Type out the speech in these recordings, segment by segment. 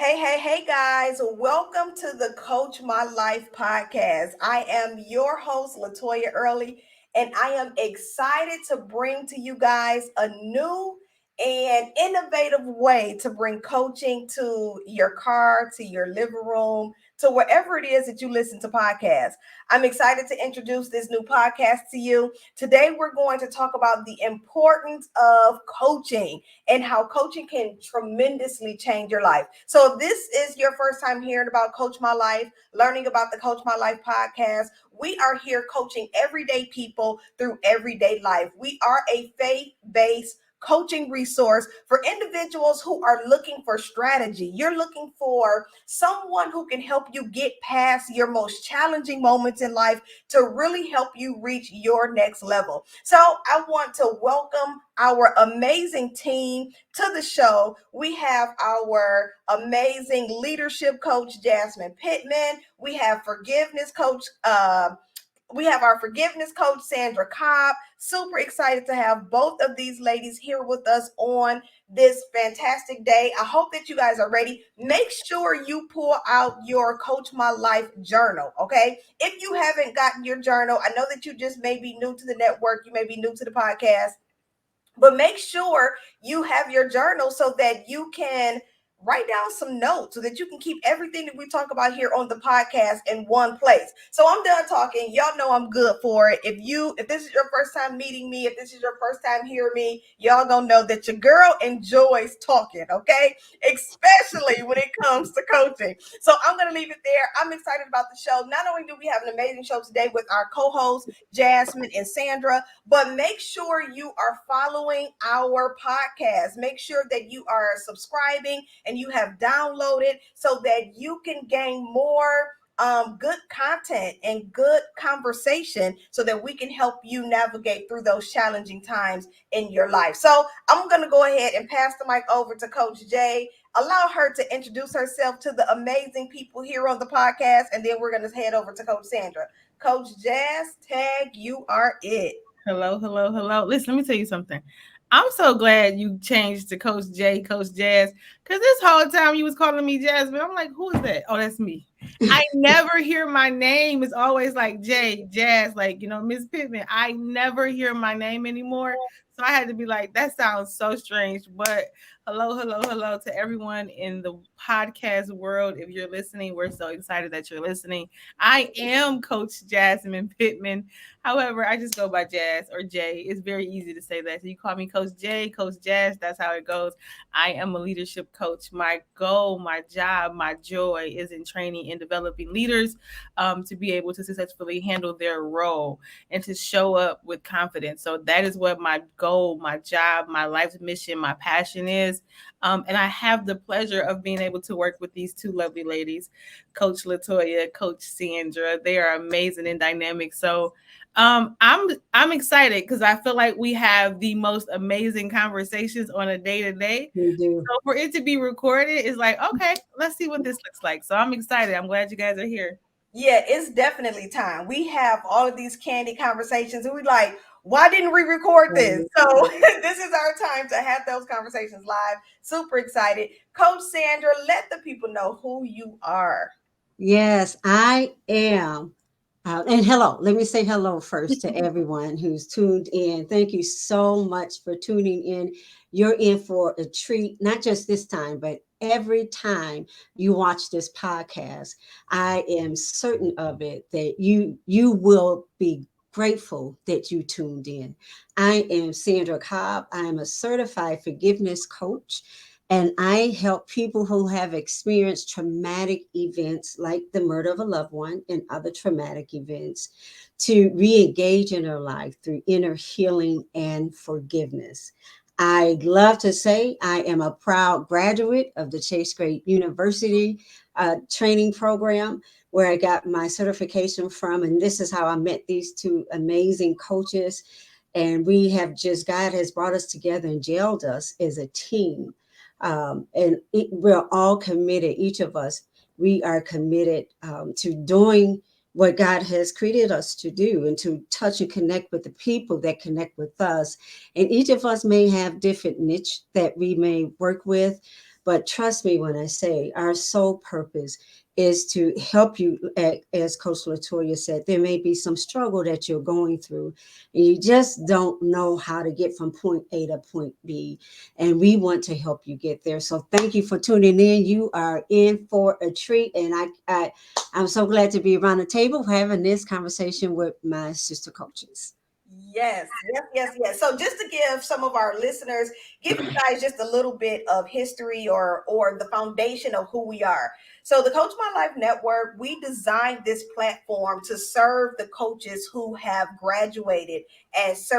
Hey, guys. Welcome to the Coach My Life podcast. I am your host, Latoya Early, and I am excited to bring to you guys a new and innovative way to bring coaching to your car, to your living room, to wherever it is that you listen to podcasts. I'm excited to introduce this new podcast to you. Today, we're going to talk about the importance of coaching and how coaching can tremendously change your life. So, if this is your first time hearing about Coach My Life, learning about the Coach My Life podcast, we are here coaching everyday people through everyday life. We are a faith based coaching resource for individuals who are looking for strategy. You're looking for someone who can help you get past your most challenging moments in life to really help you reach your next level. So I want to welcome our amazing team to the show. We have our amazing leadership coach, Jasmine Pittman. We have our forgiveness coach, Sandra Cobb. Super excited to have both of these ladies here with us on this fantastic day. I hope that you guys are ready. Make sure you pull out your Coach My Life journal, okay? If you haven't gotten your journal, I know that you just may be new to the network, you may be new to the podcast, but make sure you have your journal so that you can write down some notes so that you can keep everything that we talk about here on the podcast in one place. So I'm done talking. Y'all know I'm good for it. If this is your first time meeting me, if this is your first time hearing me, y'all gonna know that your girl enjoys talking, okay? Especially when it comes to coaching. So I'm gonna leave it there. I'm excited about the show. Not only do we have an amazing show today with our co-hosts, Jasmine and Sandra, but make sure you are following our podcast. Make sure that you are subscribing and you have downloaded so that you can gain more good content and good conversation so that we can help you navigate through those challenging times in your life. So I'm going to go ahead and pass the mic over to Coach Jay. Allow her to introduce herself to the amazing people here on the podcast, and then we're going to head over to Coach Sandra. Coach Jazz, tag, you are it. Hello. Listen, let me tell you something. I'm so glad you changed to Coach J, Coach Jazz, because this whole time you was calling me Jasmine. I'm like, who is that? Oh, that's me. I never hear my name. It's always like J, Jazz, like, Miss Pittman. I never hear my name anymore. So I had to be like, that sounds so strange. But hello to everyone in the podcast world. If you're listening, we're so excited that you're listening. I am Coach Jasmine Pittman. However, I just go by Jazz or Jay. It's very easy to say that. So you call me Coach J, Coach Jazz. That's how it goes. I am a leadership coach. My goal, my job, my joy is in training and developing leaders to be able to successfully handle their role and to show up with confidence. So that is what my goal, my job, my life's mission, my passion is. And I have the pleasure of being able to work with these two lovely ladies, Coach Latoya, Coach Sandra. They are amazing and dynamic. So I'm excited because I feel like we have the most amazing conversations on a day to day. We do. So for it to be recorded is like, okay, let's see what this looks like. So I'm excited. I'm glad you guys are here. Yeah, it's definitely time. We have all of these candy conversations, and we like, why didn't we record this? So this is our time to have those conversations live. Super excited. Coach Sandra, let the people know who you are. Yes, I am. And hello, let me say hello first to everyone who's tuned in. Thank you so much for tuning in. You're in for a treat, not just this time, but every time you watch this podcast. I am certain of it that you will be grateful that you tuned in. I am Sandra Cobb. I am a certified forgiveness coach. And I help people who have experienced traumatic events like the murder of a loved one and other traumatic events to re engage in their life through inner healing and forgiveness. I love to say I am a proud graduate of the Chase Great University training program where I got my certification from. And this is how I met these two amazing coaches. And we have just, God has brought us together and jailed us as a team, we're all committed, each of us, we are committed to doing what God has created us to do and to touch and connect with the people that connect with us. And each of us may have different niche that we may work with, But trust me when I say our sole purpose is to help you. As Coach Latoya said, there may be some struggle that you're going through, and you just don't know how to get from point A to point B. And we want to help you get there. So thank you for tuning in. You are in for a treat. And I'm so glad to be around the table having this conversation with my sister coaches. Yes, yes, yes, yes. So just to give some of our listeners, give you guys just a little bit of history or the foundation of who we are. So the Coach My Life Network, we designed this platform to serve the coaches who have graduated as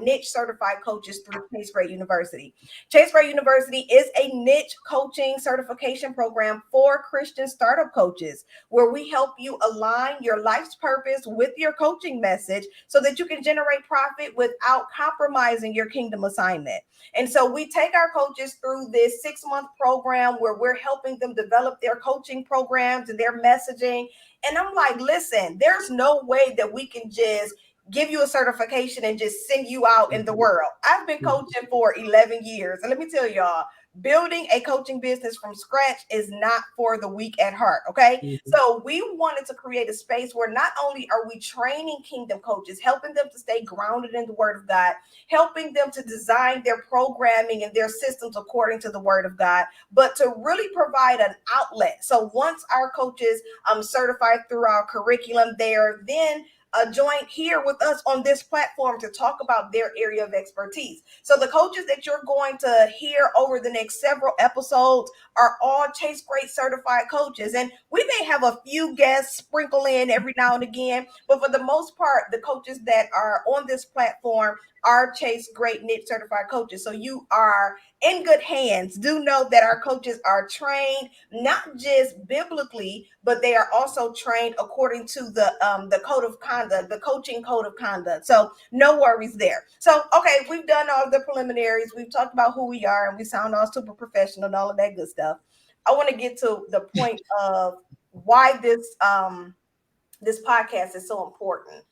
niche certified coaches through Chase Gray University. Chase Gray University is a niche coaching certification program for Christian startup coaches where we help you align your life's purpose with your coaching message so that you can generate profit without compromising your kingdom assignment. And so we take our coaches through this 6-month program where we're helping them develop their coaching programs and their messaging. And I'm like, listen, there's no way that we can just give you a certification and just send you out in the world. I've been coaching for 11 years. And let me tell y'all, building a coaching business from scratch is not for the weak at heart. Okay. Mhm. So we wanted to create a space where not only are we training kingdom coaches, helping them to stay grounded in the word of God, helping them to design their programming and their systems according to the word of God, but to really provide an outlet. So once our coaches certified through our curriculum, they are then join here with us on this platform to talk about their area of expertise. So the coaches that you're going to hear over the next several episodes are all Chase Great certified coaches. And we may have a few guests sprinkle in every now and again, but for the most part, the coaches that are on this platform are Chase Great niche certified coaches. So you are in good hands. Do know that our coaches are trained not just biblically, but they are also trained according to the code of conduct, the coaching code of conduct. So no worries there. So okay, we've done all the preliminaries. We've talked about who we are, and we sound all super professional and all of that good stuff. I want to get to the point of why this podcast is so important.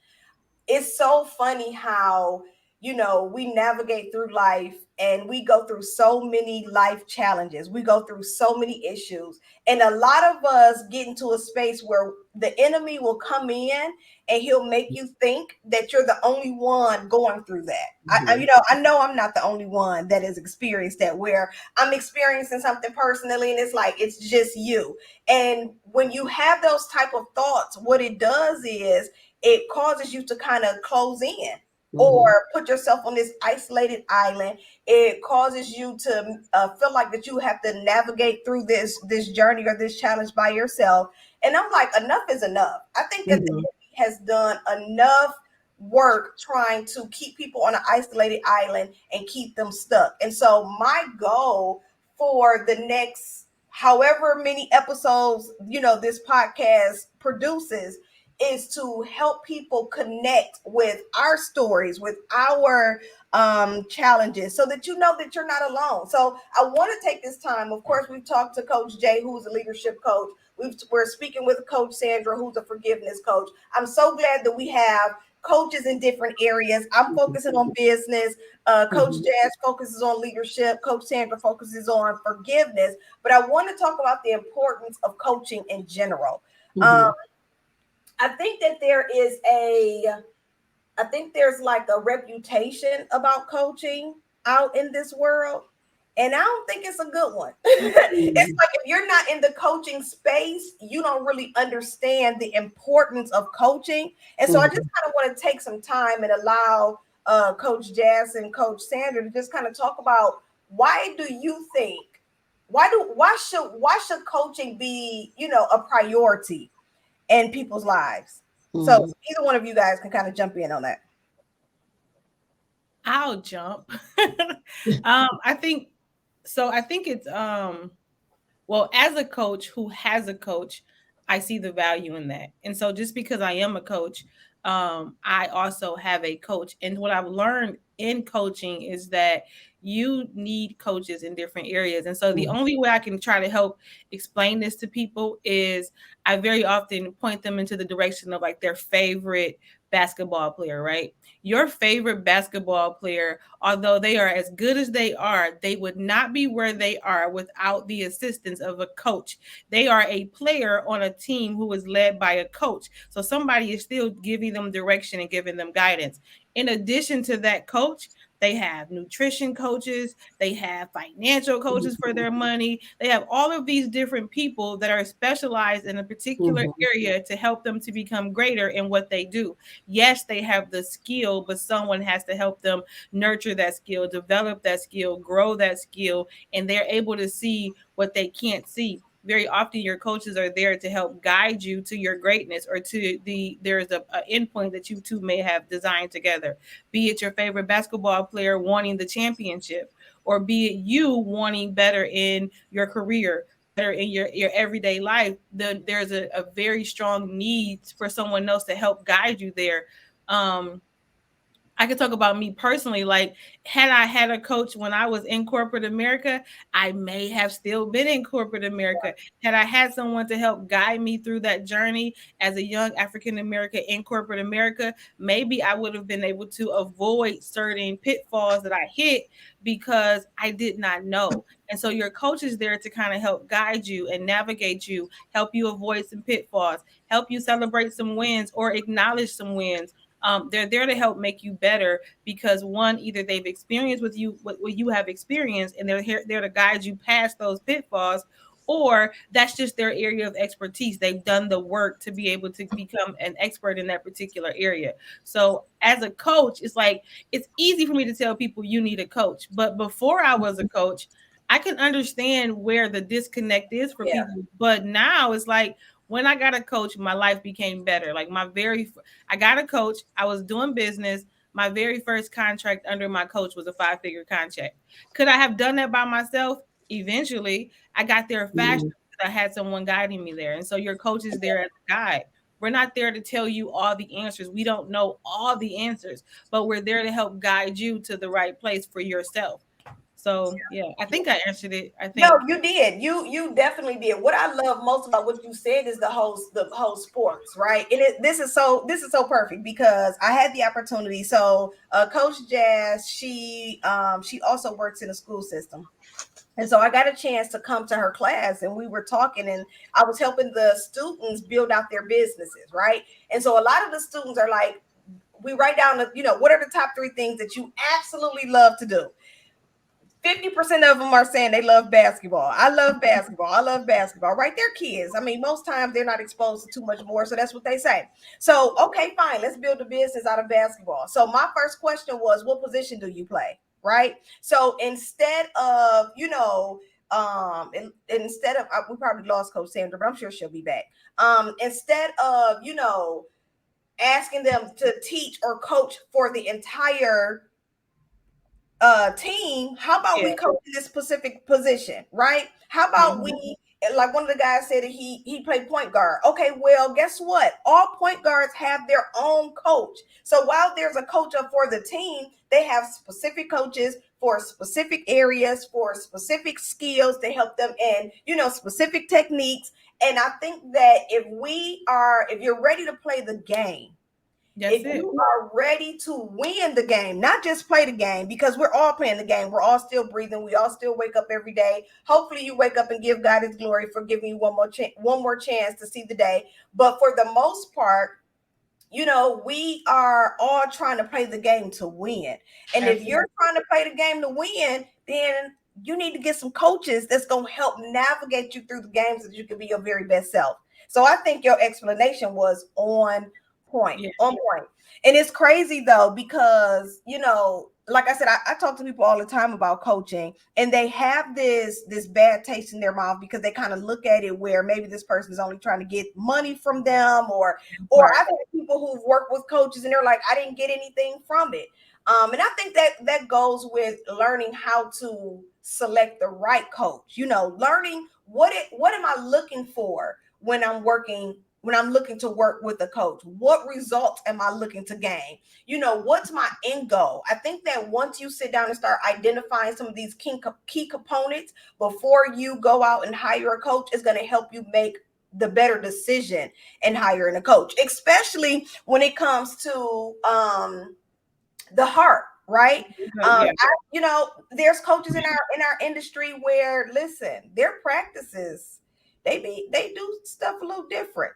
It's so funny how we navigate through life and we go through so many life challenges, we go through so many issues, and a lot of us get into a space where the enemy will come in and he'll make you think that you're the only one going through that. Mhm. I know I'm not the only one that has experienced that, where I'm experiencing something personally and it's like it's just you. And when you have those type of thoughts, what it does is it causes you to kind of close in or Mhm. put yourself on this isolated island. It causes you to feel like that you have to navigate through this journey or this challenge by yourself. And I'm like, enough is enough. I think that the Mhm. enemy has done enough work trying to keep people on an isolated island and keep them stuck. And so my goal for the next however many episodes this podcast produces is to help people connect with our stories, with our challenges, so that you know that you're not alone. So I want to take this time. Of course, we've talked to Coach Jay, who's a leadership coach. We're speaking with Coach Sandra, who's a forgiveness coach. I'm so glad that we have coaches in different areas. I'm focusing on business. Coach Mhm. Jazz focuses on leadership. Coach Sandra focuses on forgiveness. But I want to talk about the importance of coaching in general. Um, Mhm. I think that there's like a reputation about coaching out in this world, and I don't think it's a good one. It's Mhm. like if you're not in the coaching space, you don't really understand the importance of coaching. And so I just Mhm. kind of want to take some time and allow Coach Jazz and Coach Sandra to just kind of talk about, why do you think why should coaching be a priority in people's lives? So Mhm. either one of you guys can kind of jump in on that. I'll jump. I think so. I think it's well, as a coach who has a coach, I see the value in that. And so just because I am a coach, I also have a coach. And what I've learned in coaching is that you need coaches in different areas. And so the Mhm. only way I can try to help explain this to people is I very often point them into the direction of like their favorite basketball player, right? Your favorite basketball player, although they are as good as they would not be where they are without the assistance of a coach. They are a player on a team who is led by a coach. So somebody is still giving them direction and giving them guidance. In addition to that coach, they have nutrition coaches, they have financial coaches for their money. They have all of these different people that are specialized in a particular Mhm. area to help them to become greater in what they do. Yes, they have the skill, but someone has to help them nurture that skill, develop that skill, grow that skill, and they're able to see what they can't see. Very often your coaches are there to help guide you to your greatness or to there's a endpoint that you two may have designed together, be it your favorite basketball player wanting the championship, or be it you wanting better in your career, better in your everyday life. There's a very strong need for someone else to help guide you there. um I could talk about me personally. Like, had I had a coach when I was in corporate America, I may have still been in corporate America. Had I had someone to help guide me through that journey as a young African American in corporate America, maybe I would have been able to avoid certain pitfalls that I hit because I did not know. And so your coach is there to kind of help guide you and navigate you, help you avoid some pitfalls, help you celebrate some wins or acknowledge some wins. They're there to help make you better because one, either they've experienced with you what you have experienced, and they're here there to guide you past those pitfalls, or that's just their area of expertise. They've done the work to be able to become an expert in that particular area. So as a coach, it's like it's easy for me to tell people you need a coach, but before I was a coach, I can understand where the disconnect is for Yeah. people. But now it's like when I got a coach, my life became better. Like I got a coach. I was doing business. My very first contract under my coach was a 5-figure contract. Could I have done that by myself? Eventually, I got there faster Mhm. because I had someone guiding me there. And so your coach is there as a guide. We're not there to tell you all the answers. We don't know all the answers, but we're there to help guide you to the right place for yourself. So yeah, I think I answered it. I No, think. you did. You definitely did. What I love most about what you said is the whole sports, right? And this is so perfect because I had the opportunity. So Coach Jazz, she also works in the school system. And so I got a chance to come to her class and we were talking and I was helping the students build out their businesses, right? And so a lot of the students are like, we write down what are the top 3 things that you absolutely love to do? 50% of them are saying they love basketball. I love basketball. I love basketball. Right? They're kids. I mean, most times they're not exposed to too much more. So that's what they say. So, okay, fine. Let's build a business out of basketball. So, my first question was, what position do you play? Right? So, instead of, instead of, we probably lost Coach Sandra, but I'm sure she'll be back. Instead of, asking them to teach or coach for the entire team, how about Yeah. we coach this specific position, right? How about Mhm. we, like one of the guys said that he played point guard. Okay, well, guess what? All point guards have their own coach. So while there's a coach up for the team, they have specific coaches for specific areas, for specific skills to help them in, specific techniques. And I think that if you're ready to play the game, That's if it. you are ready to win the game, not just play the game, because we're all playing the game, we're all still breathing, we all still wake up every day. Hopefully, you wake up and give God His glory for giving you one more chance to see the day. But for the most part, we are all trying to play the game to win. And if Absolutely. you're trying to play the game to win, then you need to get some coaches that's going to help navigate you through the games so that you can be your very best self. So I think your explanation was on point. Yeah. On point. And it's crazy though, because, like I said, I talk to people all the time about coaching and they have this bad taste in their mouth because they kind of look at it where maybe this person is only trying to get money from them, or Right. I've had people who've worked with coaches and they're like, I didn't get anything from it. And I think that goes with learning how to select the right coach. Learning what am I looking for when I'm looking to work with a coach. What results am I looking to gain? What's my end goal? I think that once you sit down and start identifying some of these key components before you go out and hire a coach, is going to help you make the better decision in hiring a coach, especially when it comes to the heart, right? Yeah. There's coaches in our industry where, listen, their practices, they do stuff a little different.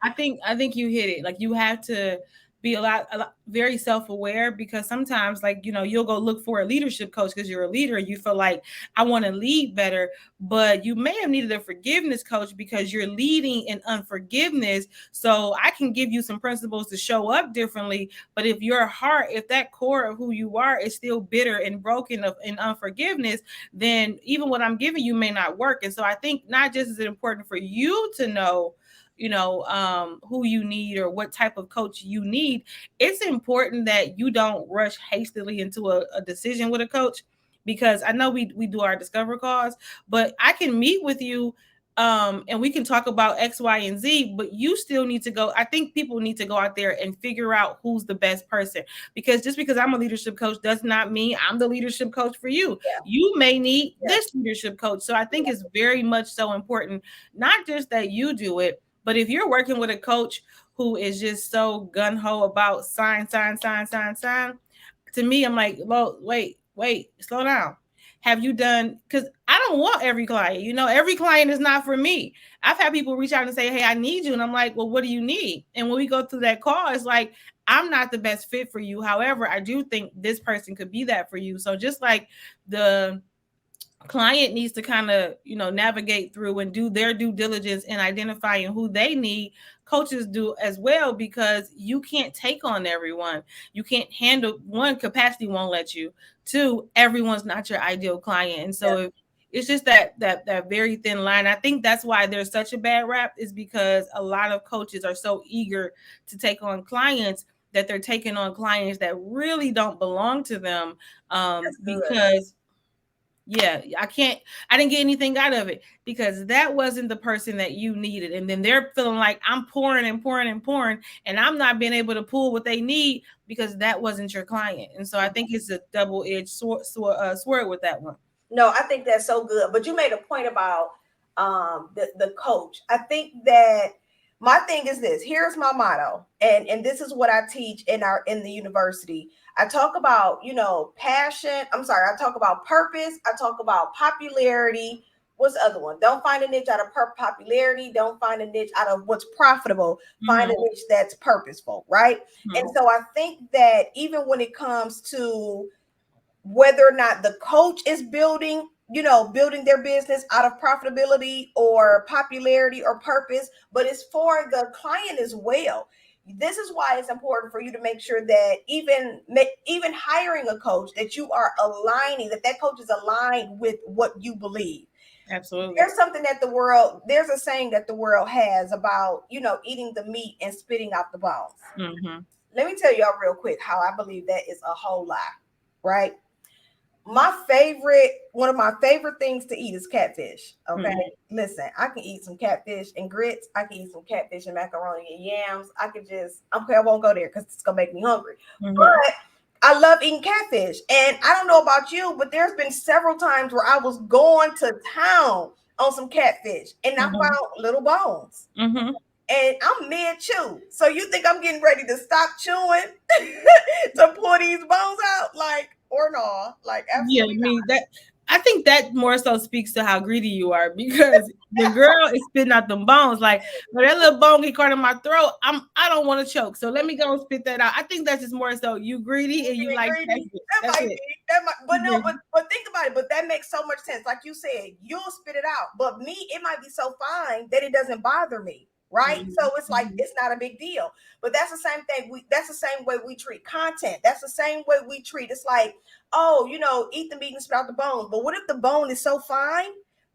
I think you hit it. Like you have to be a lot very self-aware, because sometimes, like, you'll go look for a leadership coach because you're a leader. You feel like, I want to lead better, but you may have needed a forgiveness coach because you're leading in unforgiveness. So I can give you some principles to show up differently, but if your heart, if that core of who you are is still bitter and broken in unforgiveness, then even what I'm giving you may not work. And so I think not just is it important for you to know, who you need or what type of coach you need, it's important that you don't rush hastily into a decision with a coach, because I know we do our discover calls, but I can meet with you, and we can talk about X, Y, and Z, but you still need to go. I think people need to go out there and figure out who's the best person, because just because I'm a leadership coach does not mean I'm the leadership coach for you. Yeah. You may need Yeah. this leadership coach. So I think it's very much so important, not just that you do it, but if you're working with a coach who is just so gun ho about sign, to me, I'm like, well, wait, slow down. Have you done? Because I don't want every client. Every client is not for me. I've had people reach out and say, hey, I need you. And I'm like, well, what do you need? And when we go through that call, it's like, I'm not the best fit for you. However, I do think this person could be that for you. So just like the client needs to kind of navigate through and do their due diligence in identifying who they need, coaches do as well, because you can't take on everyone. You can't handle, one, capacity won't let you, two, everyone's not your ideal client. And so it's just that very thin line. I think that's why there's such a bad rap, is because a lot of coaches are so eager to take on clients that they're taking on clients that really don't belong to them, because I didn't get anything out of it because that wasn't the person that you needed. And then they're feeling like I'm pouring and pouring and pouring, and I'm not being able to pull what they need because that wasn't your client. And so I think it's a double-edged sword with that one. No, I think that's so good. But you made a point about the coach. I think that my thing is this. Here's my motto, and this is what I teach in the university. I talk about, passion. I'm sorry, I talk about purpose. I talk about popularity. What's the other one? Don't find a niche out of popularity. Don't find a niche out of what's profitable. Find a niche that's purposeful, right? And so I think that even when it comes to whether or not the coach is building their business out of profitability or popularity or purpose, but it's for the client as well. This is why it's important for you to make sure that even hiring a coach, that you are aligning, that coach is aligned with what you believe. Absolutely. There's a saying that the world has about, eating the meat and spitting out the bones. Mm-hmm. Let me tell y'all real quick how I believe that is a whole lie, right? One of my favorite things to eat is catfish. Okay. Mm-hmm. Listen, I can eat some catfish and grits. I can eat some catfish and macaroni and yams. I won't go there because it's going to make me hungry. Mm-hmm. But I love eating catfish. And I don't know about you, but there's been several times where I was going to town on some catfish and I found little bones. Mm-hmm. And I'm mid-chew. So you think I'm getting ready to stop chewing to pull these bones out? Or no, absolutely. Yeah, I think that more so speaks to how greedy you are, because the girl is spitting out them bones. Like, when that little bone get caught in my throat, I don't want to choke. So let me go and spit that out. I think that's just more so you greedy and you like greedy. But think about it. But that makes so much sense. Like you said, you'll spit it out. But me, it might be so fine that it doesn't bother me. Right. Mm-hmm. So it's like, it's not a big deal. But that's the same thing. That's the same way we treat content. That's the same way we treat. It's like, oh, eat the meat and spit out the bones. But what if the bone is so fine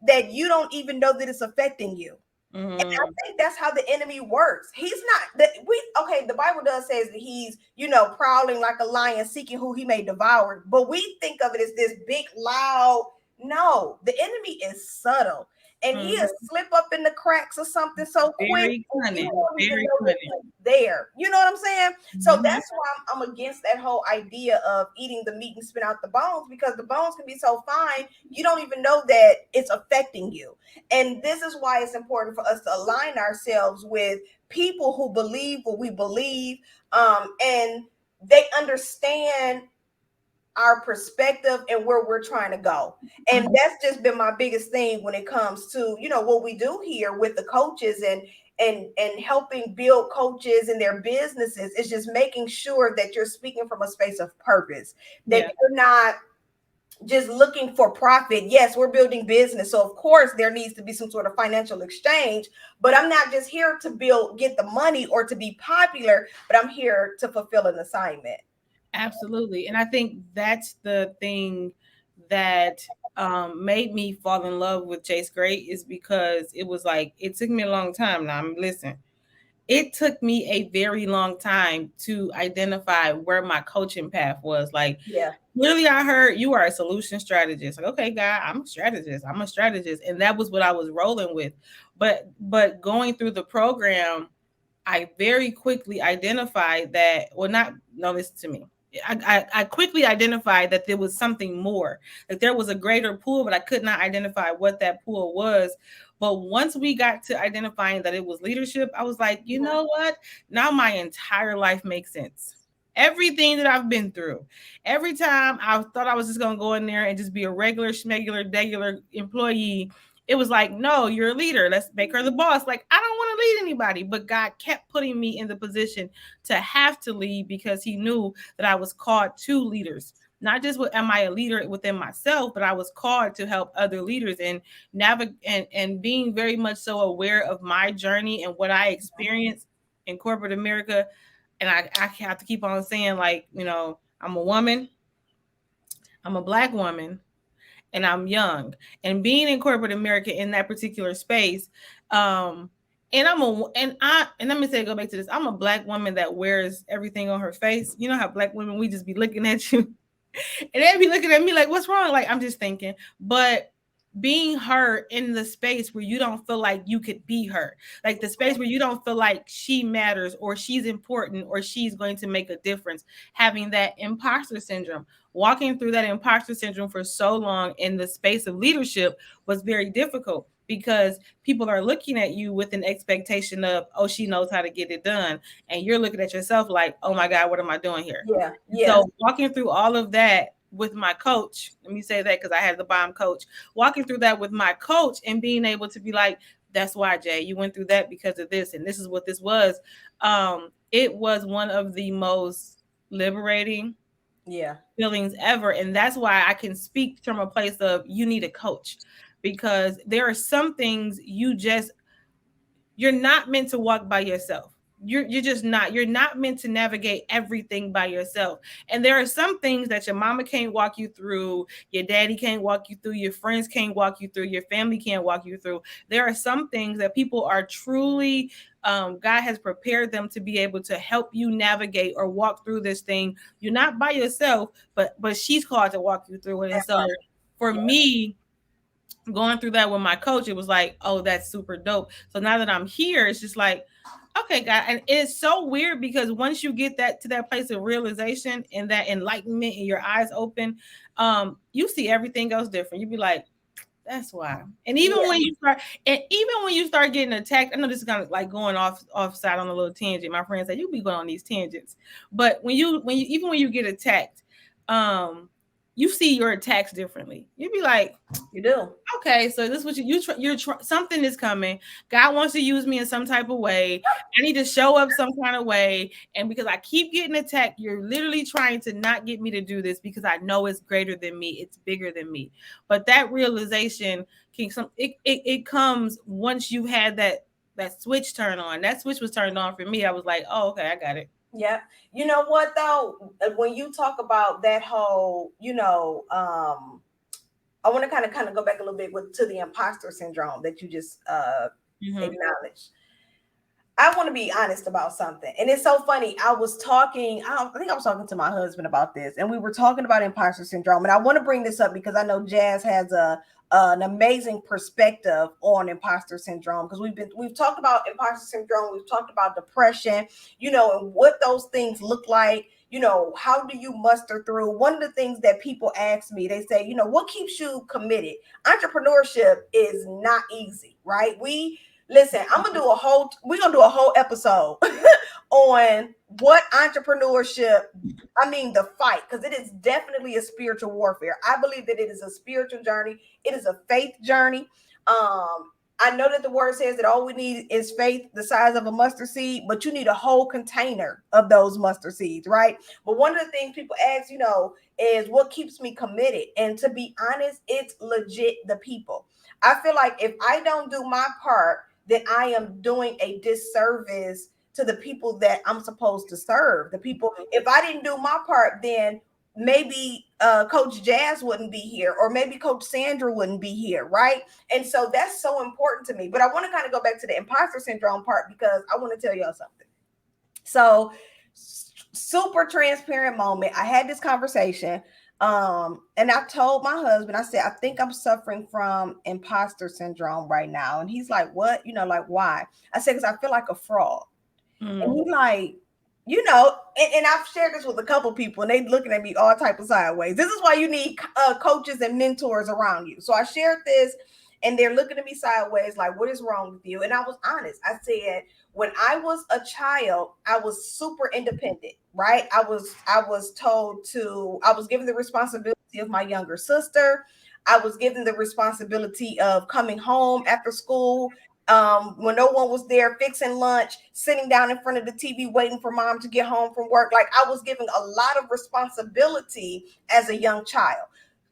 that you don't even know that it's affecting you? Mm-hmm. And I think that's how the enemy works. He's not the Bible does says that he's, prowling like a lion, seeking who he may devour. But we think of it as this big, loud. No, the enemy is subtle. and he'll Mhm. slip up in the cracks or something so quick, Very and you cunning. won't even Very know that cunning. he's there. You know what I'm saying? So Mhm. that's why I'm against that whole idea of eating the meat and spit out the bones, because the bones can be so fine you don't even know that it's affecting you. And this is why it's important for us to align ourselves with people who believe what we believe, and they understand our perspective and where we're trying to go. And Mhm. that's just been my biggest thing when it comes to, what we do here with the coaches, and helping build coaches and their businesses, is just making sure that you're speaking from a space of purpose, that Yeah, you're not just looking for profit. Yes, we're building business, so of course there needs to be some sort of financial exchange, but I'm not just here to get the money or to be popular, but I'm here to fulfill an assignment. absolutely. And I think that's the thing that made me fall in love with Chase Great, is because it was like it took me a long time. Now, listen, it took me a very long time to identify where my coaching path was. Like, Yeah. clearly, I heard you are a solution strategist. Like, okay, God, I'm a strategist. I'm a strategist, and that was what I was rolling with. But going through the program, I very quickly identified that, well, not, no, listen to me. I quickly identified that there was something more, that there was a greater pool, but I could not identify what that pool was. But once we got to identifying that it was leadership, I was like, you know what? Now my entire life makes sense. Everything that I've been through, every time I thought I was just going to go in there and just be a regular, schmegular, regular employee, it was like, no, you're a leader. Let's make her the boss. Like, I don't want to lead anybody. But God kept putting me in the position to have to lead, because he knew that I was called to leaders. Not just what am I a leader within myself, but I was called to help other leaders and navigate, and being very much so aware of my journey and what I experienced in corporate America. And I have to keep on saying, like, I'm a woman, I'm a black woman, and I'm young. And being in corporate America in that particular space, um, and let me say, go back to this. I'm a black woman that wears everything on her face. You know how black women, we just be looking at you and they'd be looking at me like, what's wrong? Like, I'm just thinking. But being her in the space where you don't feel like you could be her, like the space where you don't feel like she matters or she's important or she's going to make a difference, having that imposter syndrome, walking through that imposter syndrome for so long in the space of leadership was very difficult, because people are looking at you with an expectation of, oh, she knows how to get it done. And you're looking at yourself like, oh my God, what am I doing here? Yeah. Yeah. So walking through all of that with my coach, let me say that because I had the bomb coach, walking through that with my coach and being able to be like, that's why, Jay, you went through that because of this. And this is what this was. It was one of the most liberating Yeah. feelings ever. And that's why I can speak from a place of, you need a coach, because there are some things you're not meant to walk by yourself. You're just not. You're not meant to navigate everything by yourself. And there are some things that your mama can't walk you through, your daddy can't walk you through, your friends can't walk you through, your family can't walk you through. There are some things that people are truly, God has prepared them to be able to help you navigate or walk through this thing. You're not by yourself, but she's called to walk you through it. And so for me, going through that with my coach, it was like, oh, that's super dope. So now that I'm here, it's just like, okay, God. And it's so weird, because once you get that to that place of realization and that enlightenment and your eyes open, you see everything else different. You be like, that's why. And even Yeah. when you start getting attacked, I know this is kind of like going offside on a little tangent. My friends say you be going on these tangents, but even when you get attacked, um, you see your attacks differently. You be like, You do. okay, so this is what something is coming. God wants to use me in some type of way. I need to show up some kind of way. And because I keep getting attacked, you're literally trying to not get me to do this, because I know it's greater than me. It's bigger than me. But that realization it comes once you had that switch turn on. That switch was turned on for me. I was like, oh, okay, I got it. Yeah. You know what though? When you talk about that whole, I want to kind of go back a little bit to the imposter syndrome that you just Mm-hmm. acknowledged. I want to be honest about something. And it's so funny. I think I was talking to my husband about this, and we were talking about imposter syndrome. And I want to bring this up because I know Jazz has an amazing perspective on imposter syndrome, because we've talked about imposter syndrome, we've talked about depression, and what those things look like. How do you muster through? One of the things that people ask me, they say, what keeps you committed? Entrepreneurship is not easy, right? Listen, we're gonna do a whole episode on what entrepreneurship, I mean, the fight, because it is definitely a spiritual warfare. I believe that it is a spiritual journey, it is a faith journey. I know that the word says that all we need is faith the size of a mustard seed, but you need a whole container of those mustard seeds, right? But one of the things people ask, is what keeps me committed. And to be honest, it's legit the people. I feel like if I don't do my part, then I am doing a disservice to the people that I'm supposed to serve. The people, if I didn't do my part, then maybe Coach Jazz wouldn't be here, or maybe Coach Sandra wouldn't be here, right? And so that's so important to me. But I want to kind of go back to the imposter syndrome part, because I want to tell y'all something. So, super transparent moment. I had this conversation, and I told my husband, I said, I think I'm suffering from imposter syndrome right now. And he's like, what? Like, why? I said, because I feel like a fraud. And he's like, and I've shared this with a couple people, and they looking at me all type of sideways. This is why you need coaches and mentors around you. So I shared this, and they're looking at me sideways like, what is wrong with you? And I was honest. I said, when I was a child, I was super independent, right? I was given the responsibility of my younger sister. I was given the responsibility of coming home after school, when no one was there, fixing lunch, sitting down in front of the TV, waiting for mom to get home from work. Like, I was given a lot of responsibility as a young child.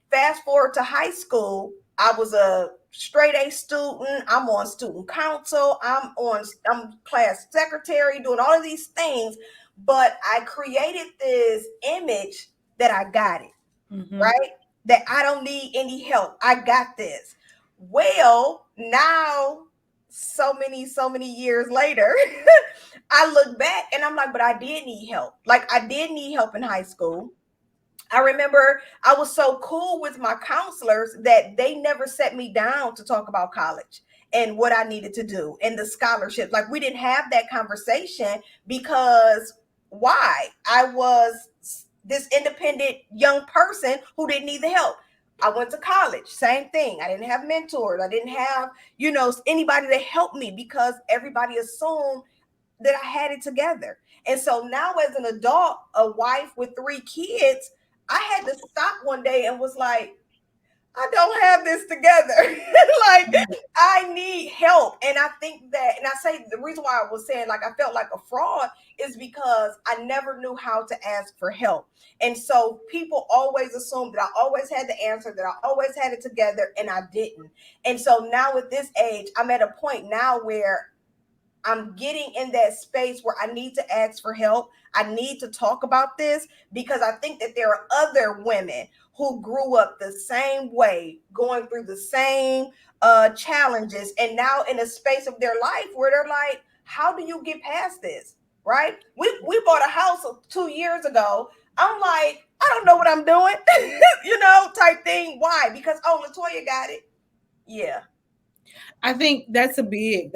Fast forward to high school, I was a straight A student. I'm on student council. I'm class secretary, doing all of these things. But I created this image that I got it, right? That I don't need any help. I got this. Well, now, so many years later, I look back and I'm like, but I did need help. Like, I did need help in high school. I remember I was so cool with my counselors that they never set me down to talk about college and what I needed to do and the scholarship. Like, we didn't have that conversation, because why? I was this independent young person who didn't need the help. I went to college, same thing. I didn't have mentors. I didn't have, anybody to help me, because everybody assumed that I had it together. And so now, as an adult, a wife with 3 kids, I had to stop one day and was like, I don't have this together. Like, I need help. And I think that, and I say the reason why I was saying like I felt like a fraud is because I never knew how to ask for help. And so people always assumed that I always had the answer, that I always had it together, and I didn't. And so now, at this age, I'm at a point now where I'm getting in that space where I need to ask for help. I need to talk about this, because I think that there are other women who grew up the same way, going through the same challenges, and now in a space of their life where they're like, how do you get past this? Right? We bought a house 2 years ago. I'm like, I don't know what I'm doing, type thing. Why? Because, oh, Latoya got it. Yeah. I think that's a big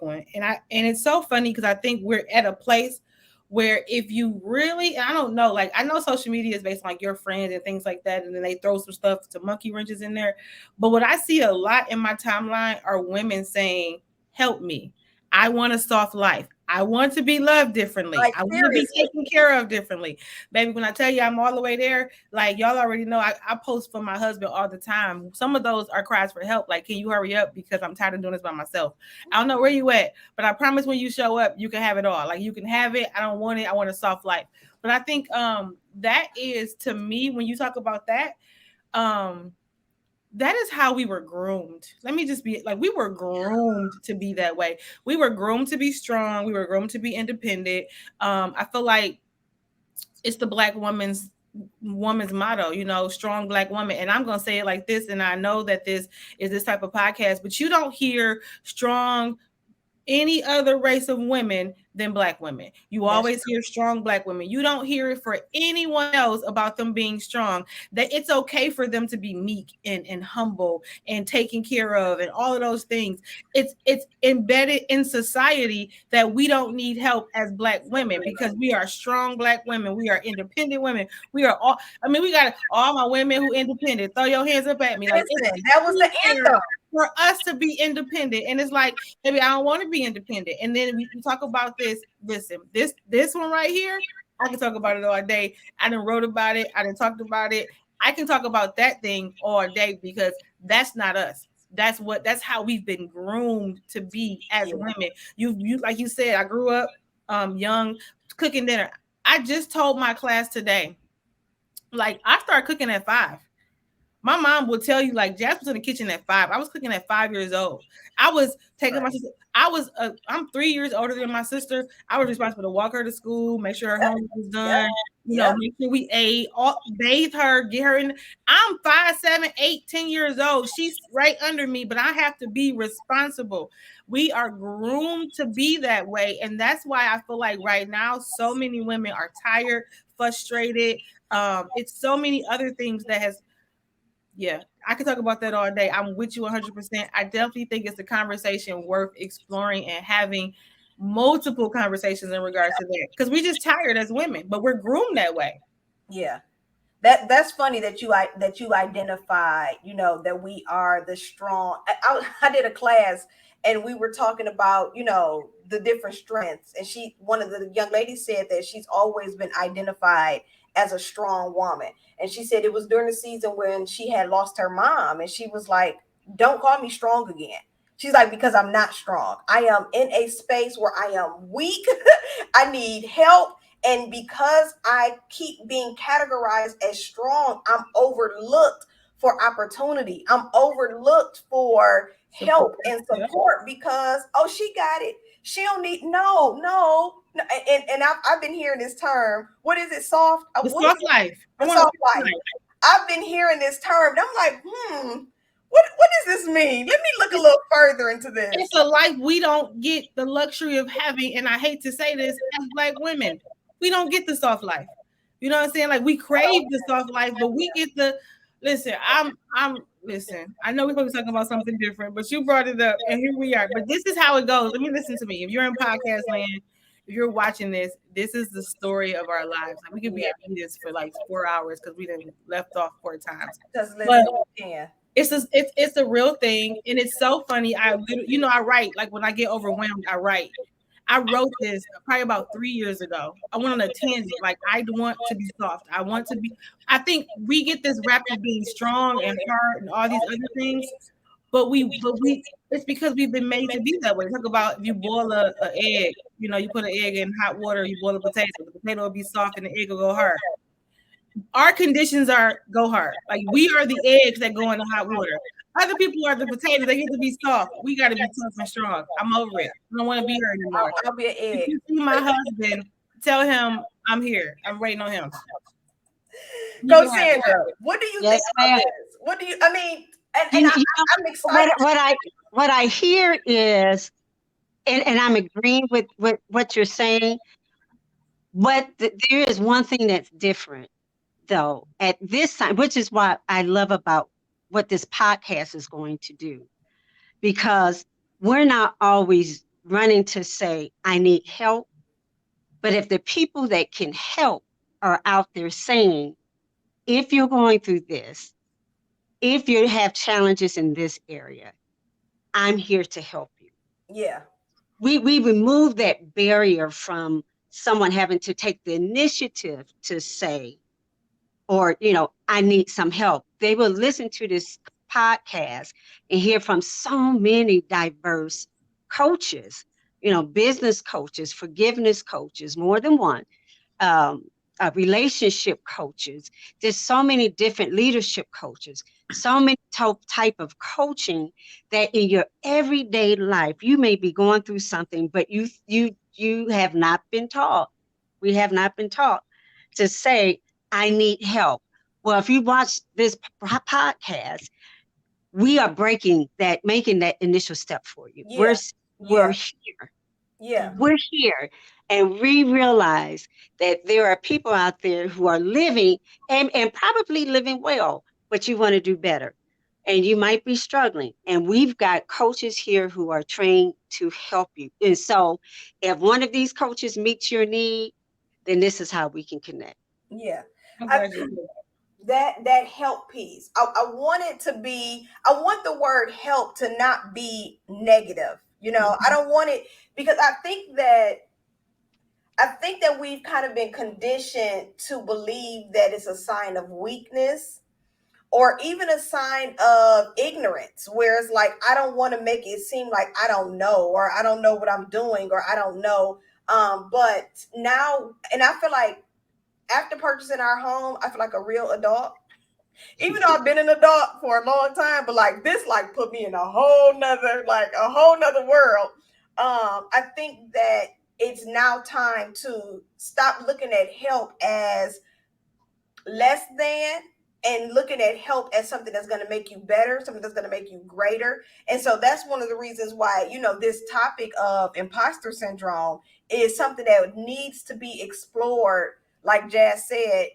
one. And it's so funny, because I think we're at a place where, if you really, I don't know, like, I know social media is based on like your friends and things like that, and then they throw some stuff to monkey wrenches in there. But what I see a lot in my timeline are women saying, help me. I want a soft life. I want to be loved differently. Like, I want to be taken care of differently. Baby, when I tell you I'm all the way there, like, y'all already know, I post for my husband all the time. Some of those are cries for help. Like, can you hurry up, because I'm tired of doing this by myself. I don't know where you at, but I promise when you show up, you can have it all. Like, you can have it. I don't want it. I want a soft life. But I think that is, to me, when you talk about that, that is how we were groomed. Let me just be like, we were groomed to be that way. We were groomed to be strong. We were groomed to be independent. I feel like it's the Black woman's motto, strong Black woman. And I'm going to say it like this. And I know that this is this type of podcast, but you don't hear strong any other race of women than black women. You That's always hear strong black women. You don't hear it for anyone else about them being strong. That it's okay for them to be meek and humble and taken care of and all of those things. It's embedded in society that we don't need help as black women because we are strong black women. We are independent women. We are all, I mean, we got all my women who independent. Throw your hands up at me. Like it's listen. That was the easier anthem. for us to be independent. And it's like, maybe I don't want to be independent. And then we talk about this. Listen, this one right here, I can talk about it all day. I done wrote about it. I done talked about it. I can talk about that thing all day because that's not us. That's how we've been groomed to be as women. You like you said, I grew up young cooking dinner. I just told my class today, like I started cooking at 5. My mom will tell you, like, Jazz was in the kitchen at 5. I was cooking at 5 years old. I was taking my sister. I'm 3 years older than my sister. I was responsible to walk her to school, make sure her homework was done, make sure we ate, bathe her, get her in. I'm 5, 7, 8, 10 years old. She's right under me, but I have to be responsible. We are groomed to be that way. And that's why I feel like right now, so many women are tired, frustrated. It's so many other things that has, yeah, I could talk about that all day. I'm with you 100%. I definitely think it's a conversation worth exploring and having multiple conversations in regards to that because we're just tired as women, but we're groomed that way. Yeah. That's funny that you identify, that we are the strong. I did a class and we were talking about, the different strengths, and one of the young ladies said that she's always been identified as a strong woman, and she said it was during the season when she had lost her mom, and she was like, "Don't call me strong again." She's like, "Because I'm not strong. I am in a space where I am weak. I need help. And because I keep being categorized as strong, I'm overlooked for opportunity. I'm overlooked for help and support because, oh, she got it. She don't need, no. And I've been hearing this term. What is it? Soft? The soft life. The soft life. I've been hearing this term. And I'm like, what does this mean? Let me look a little further into this. It's a life we don't get the luxury of having. And I hate to say this, as black women, we don't get the soft life. You know what I'm saying? Like we crave the soft life, but we get the listen. Listen. I know we're supposed to be talking about something different, but you brought it up, and here we are. But this is how it goes. Let me listen to me. If you're in podcast land, if you're watching this, this is the story of our lives. Like we could be at this for like 4 hours because we didn't left off 4 times. But it's a real thing, and it's so funny. I write, like when I get overwhelmed, I write. I wrote this probably about 3 years ago. I went on a tangent. Like I want to be soft. I think we get this rap of being strong and hard and all these other things, but it's because we've been made to be that way. Talk about if you boil a egg, you put an egg in hot water, you boil a potato. The potato will be soft and the egg will go hard. Our conditions are go hard. Like we are the eggs that go in the hot water. Other people are the potatoes. They get to be soft. We got to be tough and strong. I'm over it. I don't want to be here anymore. I'll be an egg. If you see my husband, tell him I'm here. I'm waiting on him. Go, Sandra. What do you think about this? What do you? I mean, and I'm excited. What I hear is, and I'm agreeing with what you're saying, but there is one thing that's different, though, at this time, which is what I love about what this podcast is going to do, because we're not always running to say, I need help. But if the people that can help are out there saying, if you're going through this, if you have challenges in this area, I'm here to help you. Yeah. We remove that barrier from someone having to take the initiative to say, or, I need some help. They will listen to this podcast and hear from so many diverse coaches, business coaches, forgiveness coaches, more than one, relationship coaches. There's so many different leadership coaches, so many type of coaching that in your everyday life, you may be going through something, but you have not been taught. We have not been taught to say, I need help. Well, if you watch this podcast, we are making that initial step for you. Yeah. We're Yeah. here. Yeah. We're here. And we realize that there are people out there who are living and probably living well, but you want to do better. And you might be struggling. And we've got coaches here who are trained to help you. And so if one of these coaches meets your need, then this is how we can connect. Yeah. I'm I, glad you said that help piece. I want it to be. I want the word help to not be negative. that. I don't want it because I think that we've kind of been conditioned to believe that it's a sign of weakness or even a sign of ignorance, where it's like I don't want to make it seem like I don't know or I don't know what I'm doing or I don't know. But now, and I feel like after purchasing our home, I feel like a real adult. Even though I've been an adult for a long time, but like this, like put me in a whole nother world. I think that it's now time to stop looking at help as less than and looking at help as something that's going to make you better, something that's going to make you greater. And so that's one of the reasons why, this topic of imposter syndrome is something that needs to be explored, like Jazz said,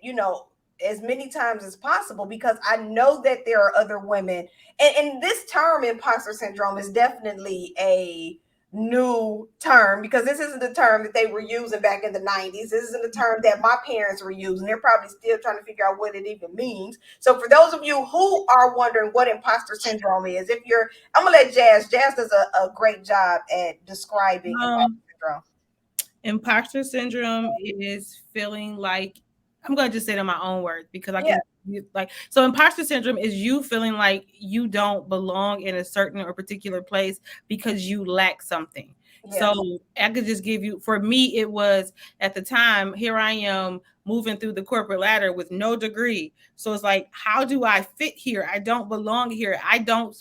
as many times as possible, because I know that there are other women. And this term imposter syndrome is definitely a new term because this isn't the term that they were using back in the 90s. This isn't the term that my parents were using. They're probably still trying to figure out what it even means. So for those of you who are wondering what imposter syndrome is, I'm gonna let Jazz does a great job at describing imposter Um, syndrome. Imposter syndrome is feeling like, I'm going to just say it in my own words because I Yeah. can like, so imposter syndrome is you feeling like you don't belong in a certain or particular place because you lack something. So Yes. I could just give you, for me, it was at the time, here I am moving through the corporate ladder with no degree. So it's like, how do I fit here? I don't belong here. I don't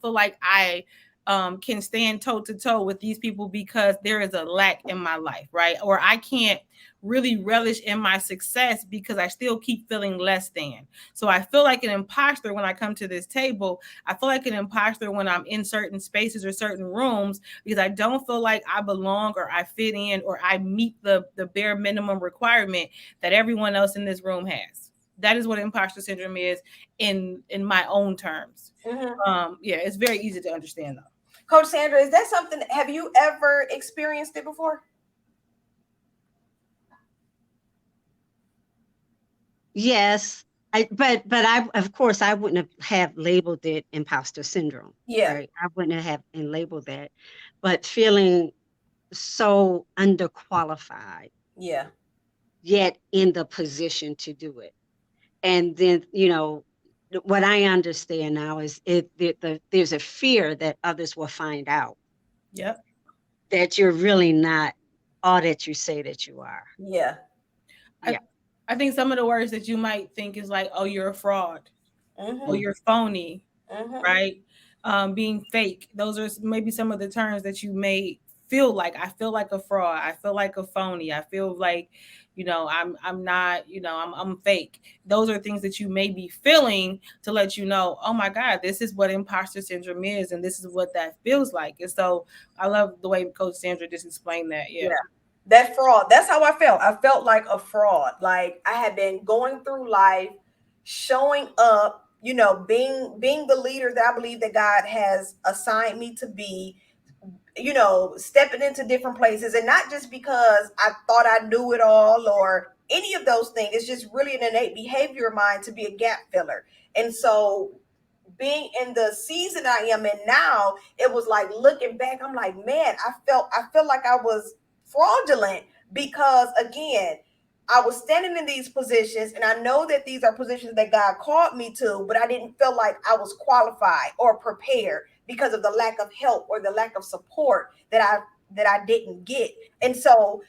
feel like I can stand toe to toe with these people because there is a lack in my life, right? Or I can't really relish in my success because I still keep feeling less than. So I feel like an imposter when I come to this table. I feel like an imposter when I'm in certain spaces or certain rooms because I don't feel like I belong or I fit in or I meet the bare minimum requirement that everyone else in this room has. That is what imposter syndrome is in my own terms. Hmm. Yeah, it's very easy to understand though. Coach Sandra, is that something? Have you ever experienced it before? Yes, but I of course I wouldn't have labeled it imposter syndrome, Yeah. right? I wouldn't have and labeled that, but feeling so underqualified, Yeah. yet in the position to do it. And then, what I understand now is there's a fear that others will find out Yep. that you're really not all that you say that you are. Yeah. I Yeah. I think some of the words that you might think is like, oh, you're a fraud, or Hmm. Mm. you're phony, Hmm. right? Being fake. Those are maybe some of the terms that you may feel like. I feel like a fraud. I feel like a phony. I feel like, I'm not, I'm fake. Those are things that you may be feeling to let you know, oh my God, this is what imposter syndrome is, and this is what that feels like. And so I love the way Coach Sandra just explained that. Yeah. Yeah. That fraud. That's how I felt. I felt like a fraud. Like I had been going through life, showing up, being the leader that I believe that God has assigned me to be, stepping into different places. And not just because I thought I knew it all or any of those things. It's just really an innate behavior of mine to be a gap filler. And so being in the season I am in now, it was like looking back, I'm like, man, I feel like I was fraudulent because again, I was standing in these positions and I know that these are positions that God called me to, but I didn't feel like I was qualified or prepared because of the lack of help or the lack of support that I didn't get. And so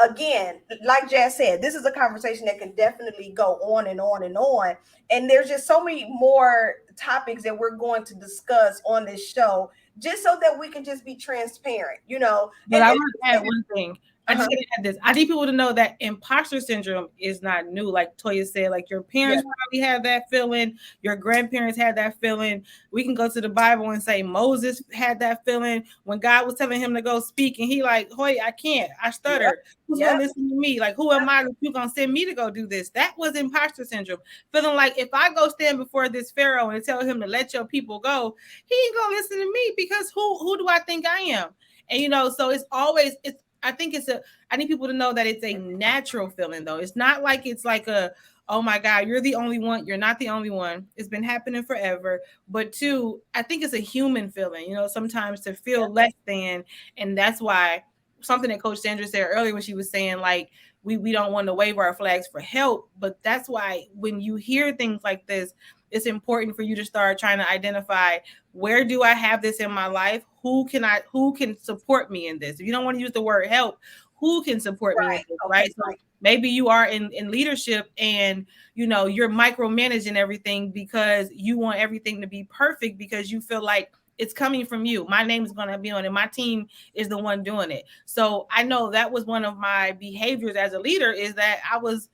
again, like Jazz said, this is a conversation that can definitely go on and on and on. And there's just so many more topics that we're going to discuss on this show, just so that we can just be transparent, But I want to add one thing. I just Uh-huh. gotta add this. I need people to know that imposter syndrome is not new. Like Toya said, like your Yeah. parents probably had that feeling, your grandparents had that feeling. We can go to the Bible and say Moses had that feeling when God was telling him to go speak, and he like, "Hoy, I can't. I Yep. stuttered. Who's gonna Yep. listen to me? Like, who am I that you gonna send me to go do this?" That was imposter syndrome. Feeling like if I go stand before this Pharaoh and tell him to let your people go, he ain't gonna listen to me because who do I think I am? And so it's always it's I think it's a I need people to know that it's a natural feeling though. It's not like it's like a oh my God, you're the only one. You're not the only one. It's been happening forever. But two, I think it's a human feeling, sometimes to feel Yep. less than. And that's why something that Coach Sandra said earlier when she was saying like we don't want to wave our flags for help. But that's why when you hear things like this, it's important for you to start trying to identify where do I have this in my life? Who can support me in this? If you don't want to use the word help, who can support me in Right. this, Okay. right? So Right. maybe you are in leadership and you're micromanaging everything because you want everything to be perfect because you feel like it's coming from you. My name is going to be on it. My team is the one doing it. So I know that was one of my behaviors as a leader is that I was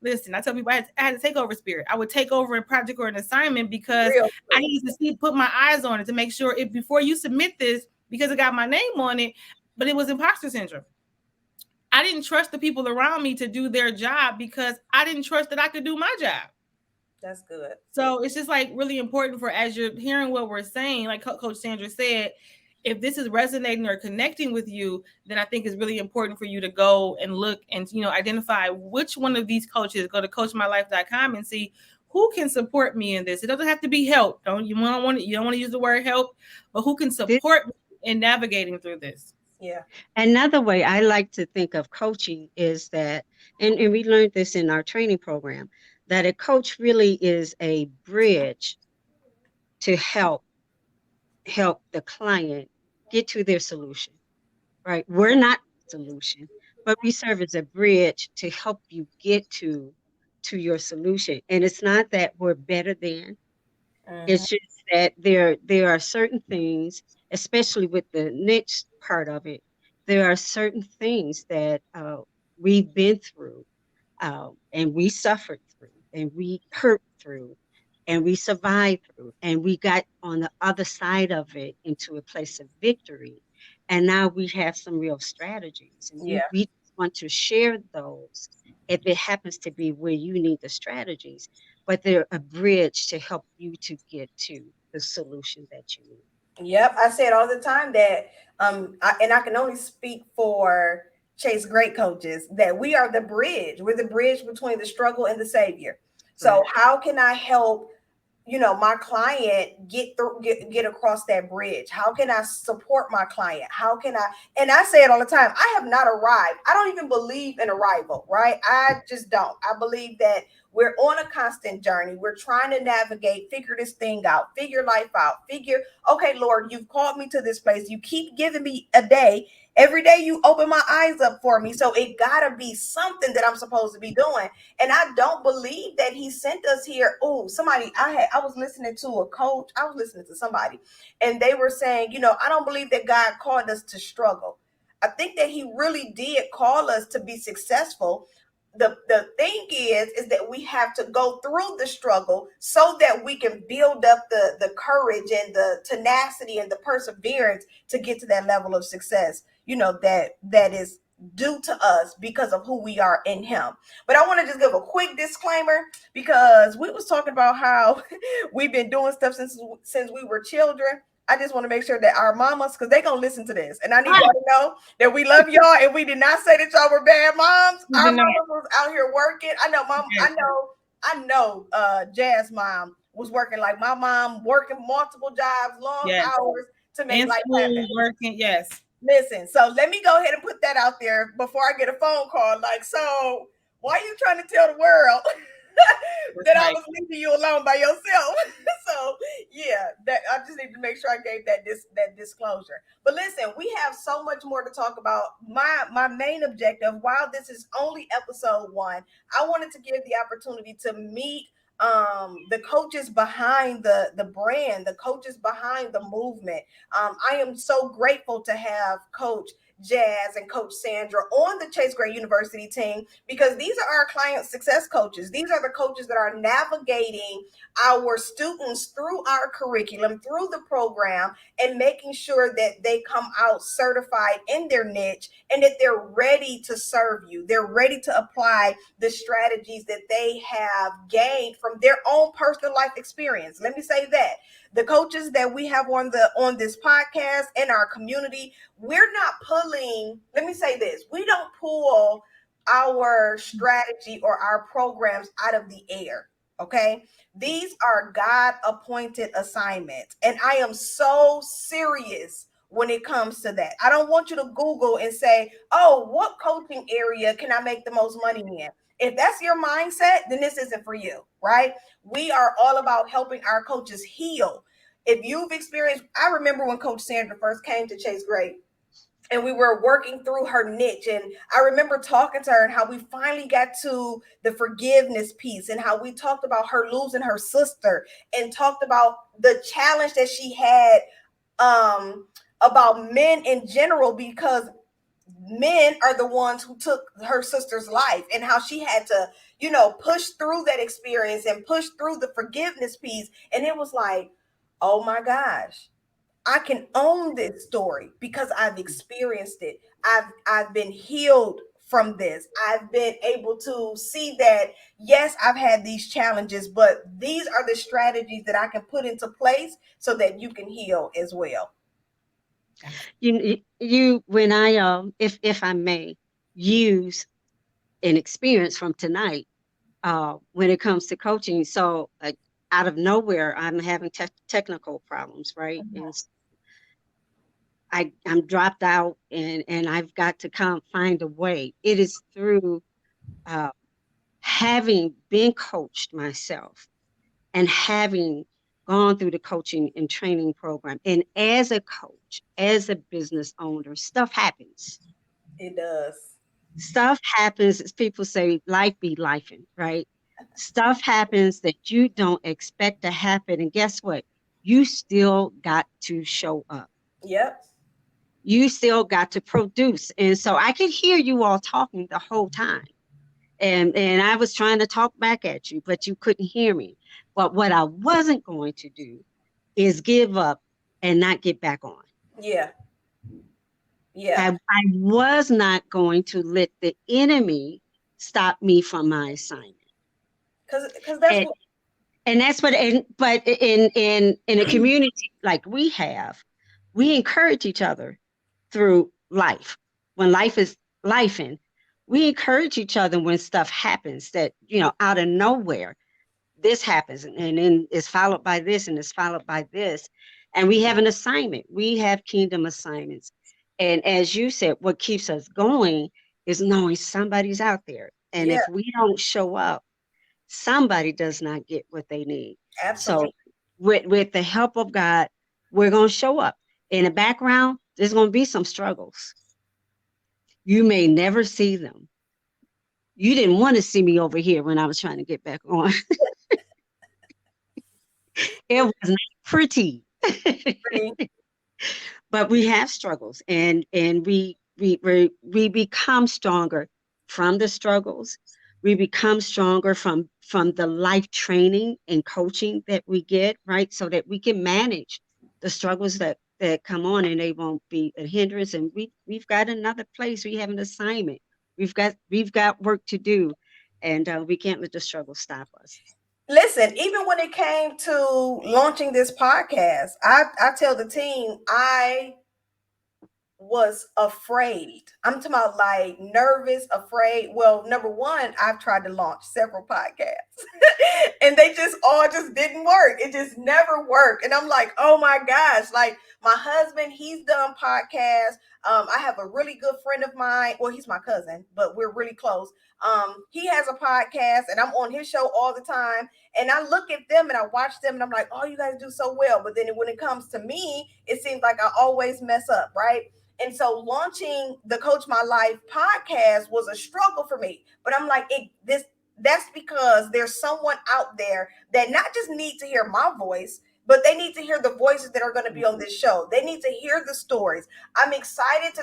listen, I tell people I had to take over spirit. I would take over a project or an assignment because Real I quick. needed to put my eyes on it to make sure if before you submit this, because it got my name on it, but it was imposter syndrome. I didn't trust the people around me to do their job because I didn't trust that I could do my job. That's good. So it's just like really important for as you're hearing what we're saying, like Coach Sandra said, if this is resonating or connecting with you, then I think it's really important for you to go and look and identify which one of these coaches. Go to coachmylife.com and see who can support me in this. It doesn't have to be help. You don't want to use the word help, but who can This, support me in navigating through this. Yeah. another way I like to think of coaching is that, and we learned this in our training program, that a coach really is a bridge to help the client get to their solution, right? We're not the solution, but we serve as a bridge to help you get to your solution. And it's not that we're better than, Mm-hmm. it's just that there are certain things, especially with the niche part of it, there are certain things that we've been through, and we suffered through, and we hurt through, and we survived through, and we got on the other side of it into a place of victory. And now we have some real strategies, and Yeah. we want to share those if it happens to be where you need the strategies, but they're a bridge to help you to get to the solution that you need. Yep, I say it all the time that and I can only speak for Chase Great Coaches that we are the bridge. We're the bridge between the struggle and the savior. So Right. how can I help my client get through get across that bridge? How can I support my client? How can I And I say it all the time, I have not arrived. I don't even believe in arrival, right? I just don't. I believe that we're on a constant journey. We're trying to navigate, figure this thing out, figure life out, figure, okay, Lord, you've called me to this place. You keep giving me a day. Every day you open my eyes up for me. So it gotta be something that I'm supposed to be doing. And I don't believe that he sent us here. Oh, somebody, I was listening to a coach, I was listening to somebody, and they were saying, I don't believe that God called us to struggle. I think that he really did call us to be successful. The thing is that we have to go through the struggle so that we can build up the courage and the tenacity and the perseverance to get to that level of success, that is due to us because of who we are in him. But I want to just give a quick disclaimer because we was talking about how we've been doing stuff since we were children. I just want to make sure that our mamas, because they gonna listen to this, and I need y'all to know that we love y'all, and we did not say that y'all were bad moms. You Our did not. mamas was out here working. I know, mom. Yes. I know. Jazz mom was working like my mom, working multiple jobs, long Yes. hours to make In life happen. school, working. Yes. Listen, so let me go ahead and put that out there before I get a phone call. Like, so why are you trying to tell the world That's that I right. was leaving you alone by yourself? So yeah, that I just need to make sure I gave that disclosure. But listen, we have so much more to talk about. My main objective, while this is only episode 1, I wanted to give the opportunity to meet the coaches behind the brand, the coaches behind the movement. I am so grateful to have Coach Jazz and Coach Sandra on the Chase Gray University team, because these are our client success coaches. These are the coaches that are navigating our students through our curriculum, through the program, and making sure that they come out certified in their niche and that they're ready to serve you. They're ready to apply the strategies that they have gained from their own personal life experience. Let me say that the coaches that we have on this podcast in our community, we're not pulling, let me say this, we don't pull our strategy or our programs out of the air. Okay, these are God appointed assignments, and I am so serious when it comes to that. I don't want you to Google and say, oh, what coaching area can I make the most money in? If that's your mindset, then this isn't for you, right? We are all about helping our coaches heal. If you've experienced, I remember when Coach Sandra first came to Chase Gray and we were working through her niche, and I remember talking to her and how we finally got to the forgiveness piece and how we talked about her losing her sister and talked about the challenge that she had, about men in general, because men are the ones who took her sister's life, and how she had to, push through that experience and push through the forgiveness piece. And it was like, oh my gosh, I can own this story because I've experienced it. I've been healed from this. I've been able to see that, yes, I've had these challenges, but these are the strategies that I can put into place so that you can heal as well. You when I if I may use an experience from tonight, when it comes to coaching. So out of nowhere, I'm having technical problems, right? And I'm dropped out, and I've got to come find a way. It is through uh, having been coached myself and having gone through the coaching and training program. And as a coach, as a business owner, stuff happens. It does. Stuff happens, as people say, life be lifing, right? Stuff happens that you don't expect to happen. And guess what? You still got to show up. Yep. You still got to produce. And so I could hear you all talking the whole time. And I was trying to talk back at you, but you couldn't hear me. But what I wasn't going to do is give up and not get back on. Yeah. Yeah. I was not going to let the enemy stop me from my assignment. Because that's And what. and that's what and but in a community like we have, we encourage each other through life. When life is lifing, we encourage each other when stuff happens that, out of nowhere, this happens, and then it's followed by this, and it's followed by this. And we have an assignment. We have kingdom assignments. And as you said, what keeps us going is knowing somebody's out there. And Yeah. if we don't show up, somebody does not get what they need. So Absolutely. with the help of God, we're going to show up. In the background, there's going to be some struggles. You may never see them. You didn't want to see me over here when I was trying to get back on. It was not pretty. But we have struggles, and we become stronger from the struggles. We become stronger from the life training and coaching that we get, right? So that we can manage the struggles that come on, and they won't be a hindrance. And we've got another place. We have an assignment. We've got work to do, and we can't let the struggle stop us. Listen, even when it came to launching this podcast, I tell the team, I was afraid. I'm talking about like nervous, afraid. Well, number one, I've tried to launch several podcasts and they just didn't work. It just never worked. And I'm like, oh my gosh, like my husband, he's done podcasts. I have a really good friend of mine. Well, he's my cousin, but we're really close. He has a podcast and I'm on his show all the time. And I look at them and I watch them and I'm like, oh, you guys do so well. But then when it comes to me, it seems like I always mess up, right? And so launching the Coach My Life podcast was a struggle for me. But I'm like, that's because there's someone out there that not just need to hear my voice, but they need to hear the voices that are going to be on Mhm. this show. They need to hear the stories. I'm excited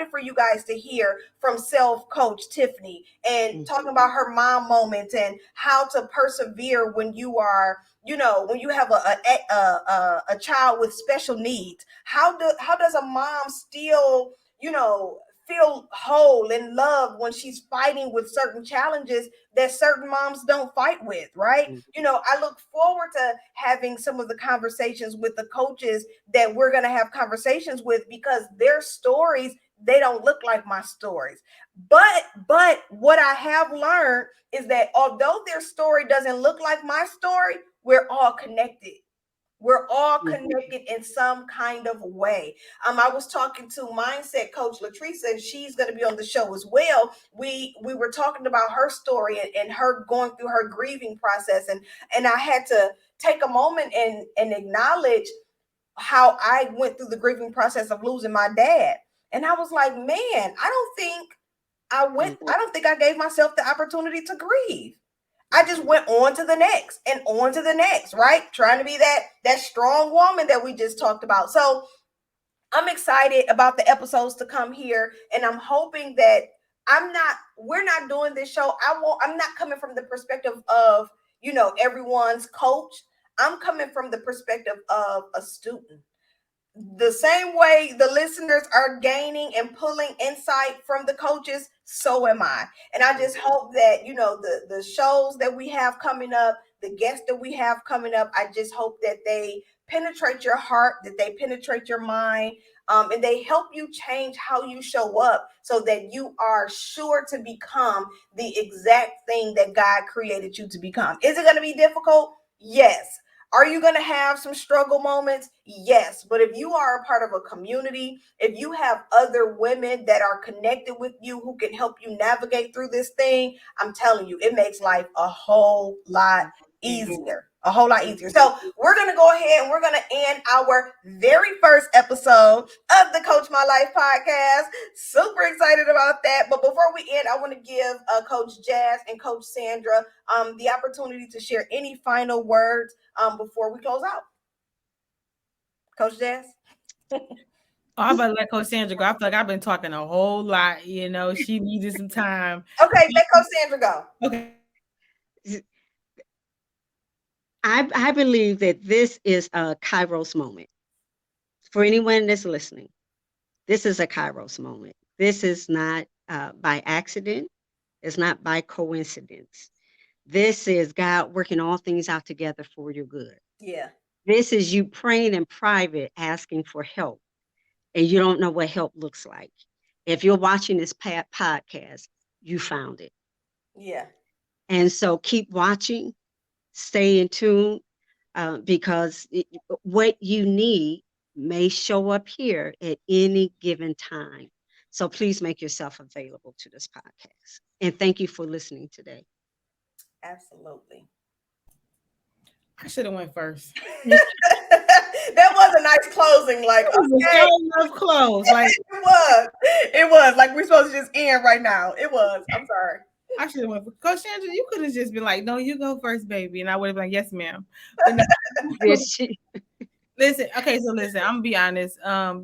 for you guys to hear from self coach Tiffany and talking Mhm. about her mom moments and how to persevere when you are, when you have a child with special needs. How does a mom still, feel whole and loved when she's fighting with certain challenges that certain moms don't fight with, right? Mhm. I look forward to having some of the conversations with the coaches that we're going to have conversations with, because their stories, they don't look like my stories. But what I have learned is that although their story doesn't look like my story, we're all connected. We're all Mhm. connected in some kind of way. I was talking to mindset coach Latrice, and she's going to be on the show as well. We were talking about her story and her going through her grieving process, and I had to take a moment and acknowledge how I went through the grieving process of losing my dad. And I was like, man, Mhm. I don't think I gave myself the opportunity to grieve. I just went on to the next and on to the next, right? Trying to be that strong woman that we just talked about. So I'm excited about the episodes to come here, and I'm hoping that we're not doing this show. I'm not coming from the perspective of, everyone's coach. I'm coming from the perspective of a student. The same way the listeners are gaining and pulling insight from the coaches, so am I. And I just hope that, the shows that we have coming up, the guests that we have coming up, I just hope that they penetrate your heart, that they penetrate your mind, and they help you change how you show up so that you are sure to become the exact thing that God created you to become. Is it going to be difficult? Yes. Are you going to have some struggle moments? Yes. But if you are a part of a community, if you have other women that are connected with you who can help you navigate through this thing, I'm telling you, it makes life a whole lot Mhm. easier. A whole lot easier. So, we're going to go ahead and we're going to end our very first episode of the Coach My Life podcast. Super excited about that. But before we end, I want to give Coach Jazz and Coach Sandra the opportunity to share any final words before we close out. Coach Jazz? Oh, I'm about to let Coach Sandra go. I feel like I've been talking a whole lot. She needed some time. Okay, let Coach Sandra go. Okay. I believe that this is a Kairos moment for anyone that's listening. This is a Kairos moment. This is not by accident. It's not by coincidence. This is God working all things out together for your good. Yeah, This is you praying in private, asking for help, and you don't know what help looks like. If you're watching this podcast, you found it. yeah, And so keep watching, stay in tune, because what you need may show up here at any given time. So please make yourself available to this podcast. And thank you for listening today. absolutely. I should have went first. That was a nice closing. Like, That was a okay, show enough close. Like it was. It was. Like, we're supposed to just end right now. It was. I'm sorry. I should have went for Coach Sandra. You could have just been like, "No, you go first, baby," and I would have been like, "Yes, ma'am." But no. Yes. Listen, okay, so listen, I'm gonna be honest.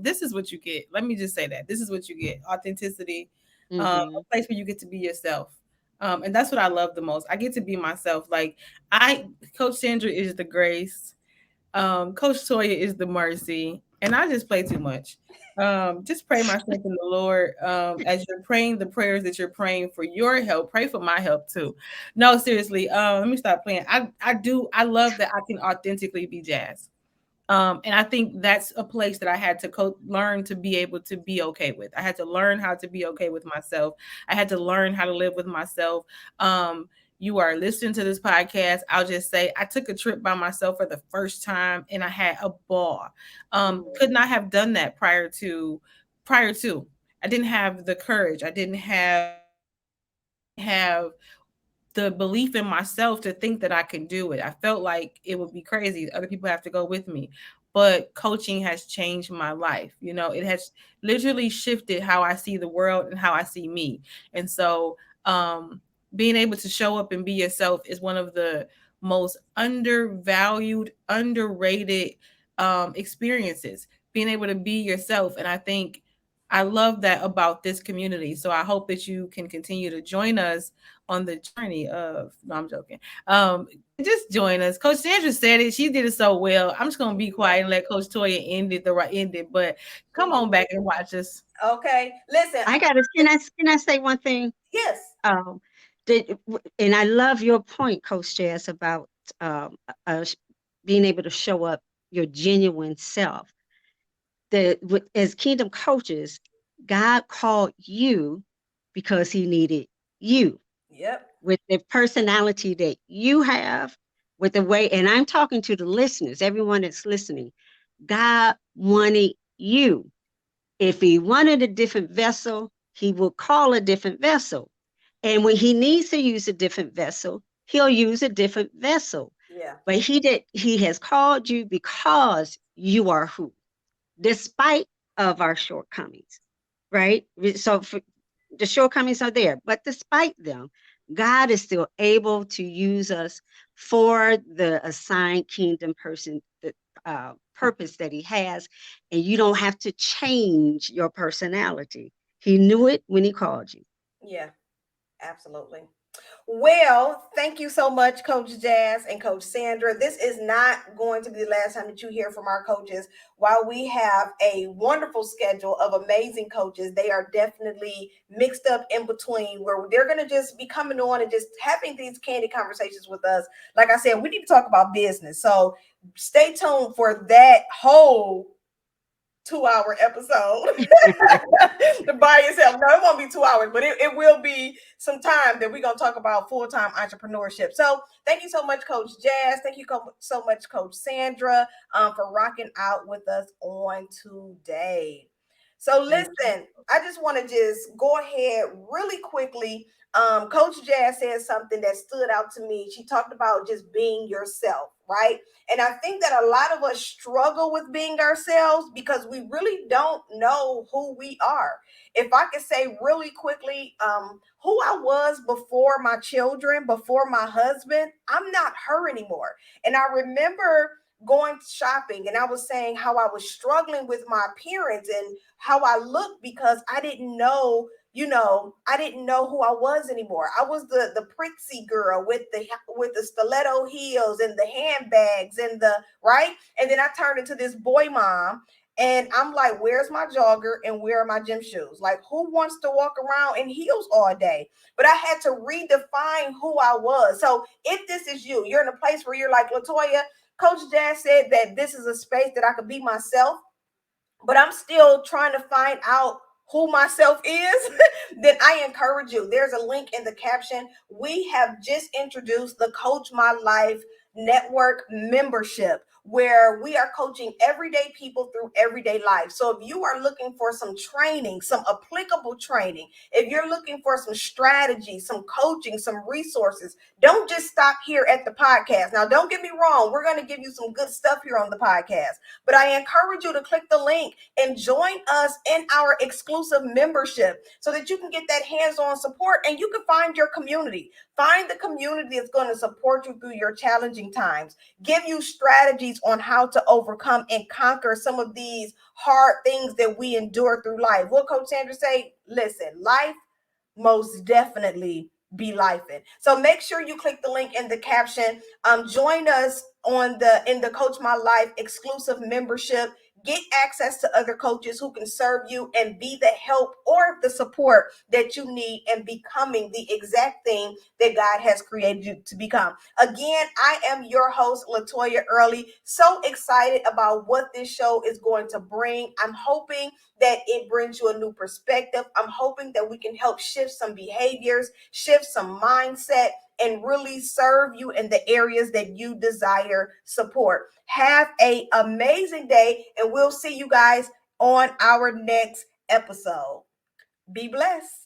This is what you get. Let me just say that this is what you get: authenticity, a Hmm. place where you get to be yourself. And that's what I love the most. I get to be myself. Like I, Coach Sandra is the grace. Coach Toya is the mercy, and I just play too much. Just pray my strength in the Lord. As you're praying the prayers that you're praying for your help, pray for my help too. No, seriously. Let me stop playing. I love that I can authentically be Jazz. And I think that's a place that I had to learn to be able to be okay with. I had to learn how to be okay with myself. I had to learn how to live with myself. You are listening to this podcast. I'll just say I took a trip by myself for the first time and I had a ball. Could not have done that prior to. I didn't have the courage. I didn't have the belief in myself to think that I can do it. I felt like it would be crazy. Other people have to go with me. But coaching has changed my life. It has literally shifted how I see the world and how I see me. And so being able to show up and be yourself is one of the most undervalued, underrated experiences, being able to be yourself. And I think I love that about this community. So I hope that you can continue to join us on the journey of, no, I'm joking. Just join us. Coach Sandra said it. She did it so well. I'm just gonna be quiet and let Coach Toya end it. But come on back and watch us. Okay, listen. I gotta can I say one thing? Yes. Um, and I love your point, Coach Jazz, about being able to show up your genuine self. As kingdom coaches, God called you because He needed you Yep. with the personality that you have, with the way. And I'm talking to the listeners, everyone that's listening. God wanted you. If He wanted a different vessel, He will call a different vessel. And when He needs to use a different vessel, He'll use a different vessel. Yeah. But He has called you because you are who, despite of our shortcomings, right? So the shortcomings are there, but despite them, God is still able to use us for the assigned kingdom person, the purpose that He has, and you don't have to change your personality. He knew it when He called you. Yeah. Absolutely. Well, thank you so much, Coach Jazz and Coach Sandra. This is not going to be the last time that you hear from our coaches. While we have a wonderful schedule of amazing coaches, they are definitely mixed up in between where they're going to just be coming on and just having these candid conversations with us. Like I said, we need to talk about business. So stay tuned for that whole 2 hour episode by yourself. No, it won't be 2 hours, but it will be some time that we're going to talk about full-time entrepreneurship. So thank you so much, Coach Jazz. Thank you so much, Coach Sandra, for rocking out with us on today. So Thank you. listen, I just want to just go ahead really quickly. Coach Jazz said something that stood out to me. She talked about just being yourself, right? And I think that a lot of us struggle with being ourselves because we really don't know who we are. If I could say really quickly, who I was before my children, before my husband, I'm not her anymore. And I remember going shopping and I was saying how I was struggling with my appearance and how I looked because I didn't know, I didn't know who I was anymore. I was the prissy girl with the stiletto heels and the handbags and the right. And then I turned into this boy mom. And I'm like, where's my jogger and where are my gym shoes? Like, who wants to walk around in heels all day? But I had to redefine who I was. So if this is you, you're in a place where you're like, Latoya, Coach Jazz said that this is a space that I could be myself, but I'm still trying to find out who myself is, then I encourage you. There's a link in the caption. We have just introduced the Coach My Life Network membership where we are coaching everyday people through everyday life. So if you are looking for some training, some applicable training, if you're looking for some strategy, some coaching, some resources, don't just stop here at the podcast. Now, don't get me wrong. We're going to give you some good stuff here on the podcast, but I encourage you to click the link and join us in our exclusive membership so that you can get that hands-on support and you can find your community. Find the community that's going to support you through your challenging times, give you strategies on how to overcome and conquer some of these hard things that we endure through life. What Coach Sandra say? Listen, life most definitely be life in. So make sure you click the link in the caption. Join us on the in the Coach My Life exclusive membership. Get access to other coaches who can serve you and be the help or the support that you need in becoming the exact thing that God has created you to become. Again, I am your host, Latoya Early. So excited about what this show is going to bring. I'm hoping that it brings you a new perspective. I'm hoping that we can help shift some behaviors, shift some mindset, and really serve you in the areas that you desire support. Have an amazing day, and we'll see you guys on our next episode. Be blessed.